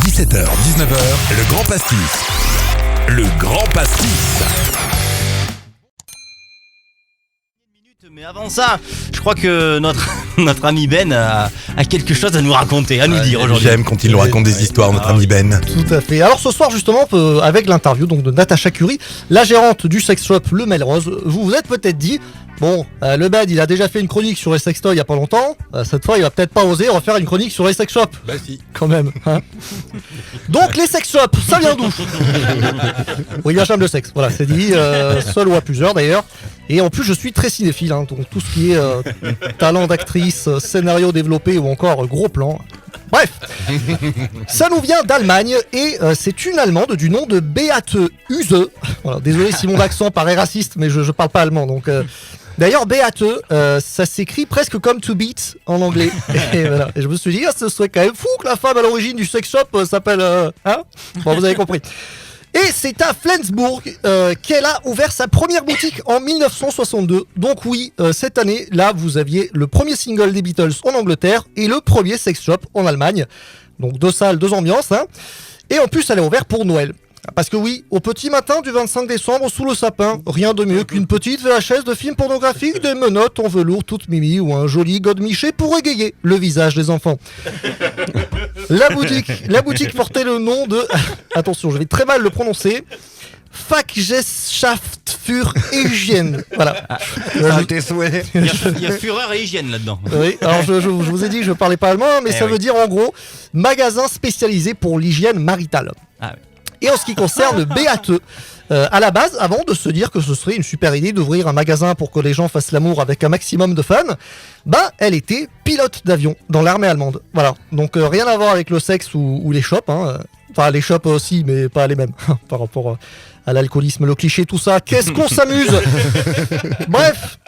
17h, 19h, le Grand Pastis. Le Grand Pastis. Mais avant ça, je crois que notre ami Ben a quelque chose à nous raconter, à nous dire aujourd'hui. J'aime quand il nous raconte des histoires, notre ami Ben. Tout à fait. Alors ce soir justement, avec l'interview donc de Natacha Curie, la gérante du sex shop Le Melrose, vous vous êtes peut-être dit, bon, le Ben il a déjà fait une chronique sur les sextoys il y a pas longtemps, cette fois il va peut-être pas oser refaire une chronique sur les sex shops. Bah si. Quand même, hein. Donc les sex shops, ça vient d'où? Oui, il y a chambre de sexe, voilà, c'est dit, seul ou à plusieurs d'ailleurs. Et en plus je suis très cinéphile, hein, donc tout ce qui est talent d'actrice, scénario développé ou encore gros plan. Bref, ça nous vient d'Allemagne et c'est une Allemande du nom de Beate Uhse. Voilà, désolé si mon accent paraît raciste, mais je parle pas allemand, donc... D'ailleurs, Beate, ça s'écrit presque comme to beat en anglais. Et, voilà. Et je me suis dit, ce serait quand même fou que la femme à l'origine du sex shop s'appelle... hein, bon, vous avez compris. Et c'est à Flensburg qu'elle a ouvert sa première boutique en 1962. Donc oui, cette année, là, vous aviez le premier single des Beatles en Angleterre et le premier sex shop en Allemagne. Donc 2 salles, 2 ambiances. Hein. Et en plus, elle est ouverte pour Noël. Parce que oui, au petit matin du 25 décembre, sous le sapin, rien de mieux qu'une petite VHS de film pornographique, des menottes en velours toute mimi ou un joli godemiché pour égayer le visage des enfants. La boutique portait le nom de... Attention, je vais très mal le prononcer. Fachgesellschaft für Hygiene. Voilà. Il y a fureur et hygiène là-dedans. Oui, alors je vous ai dit que je parlais pas allemand, mais ça veut dire en gros magasin spécialisé pour l'hygiène maritale. Ah oui. Et en ce qui concerne Beate, à la base, avant de se dire que ce serait une super idée d'ouvrir un magasin pour que les gens fassent l'amour avec un maximum de fun, elle était pilote d'avion dans l'armée allemande. Voilà, donc rien à voir avec le sexe ou les shops. Hein. Enfin, les shops aussi, mais pas les mêmes par rapport à l'alcoolisme, le cliché, tout ça. Qu'est-ce qu'on s'amuse. Bref.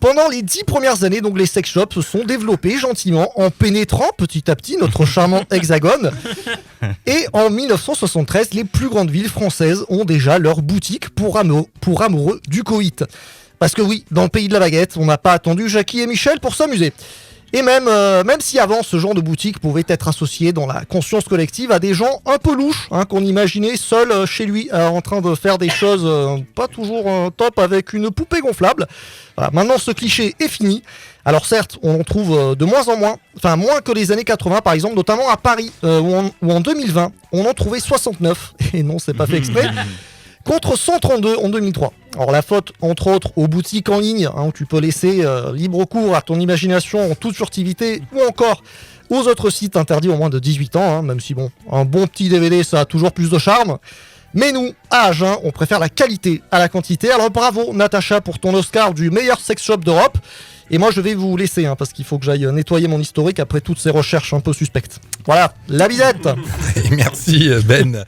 Pendant les 10 premières années, donc les sex shops se sont développés gentiment en pénétrant petit à petit notre charmant hexagone. Et en 1973, les plus grandes villes françaises ont déjà leur boutique pour amoureux du coït. Parce que oui, dans le pays de la baguette, on n'a pas attendu Jackie et Michel pour s'amuser. Et même si avant ce genre de boutique pouvait être associé dans la conscience collective à des gens un peu louches, hein, qu'on imaginait seuls chez lui en train de faire des choses pas toujours top avec une poupée gonflable. Voilà, maintenant ce cliché est fini. Alors certes, on en trouve de moins en moins, enfin moins que les années 80 par exemple, notamment à Paris, où en 2020, on en trouvait 69, et non c'est pas fait exprès, contre 132 en 2003. Alors la faute, entre autres, aux boutiques en ligne, hein, où tu peux laisser libre cours à ton imagination en toute furtivité, ou encore aux autres sites interdits aux moins de 18 ans, hein, même si bon, un bon petit DVD ça a toujours plus de charme. Mais nous, à Agen, on préfère la qualité à la quantité. Alors bravo Natacha pour ton Oscar du meilleur sex shop d'Europe. Et moi je vais vous laisser, hein, parce qu'il faut que j'aille nettoyer mon historique après toutes ces recherches un peu suspectes. Voilà, la bisette. Et merci Ben.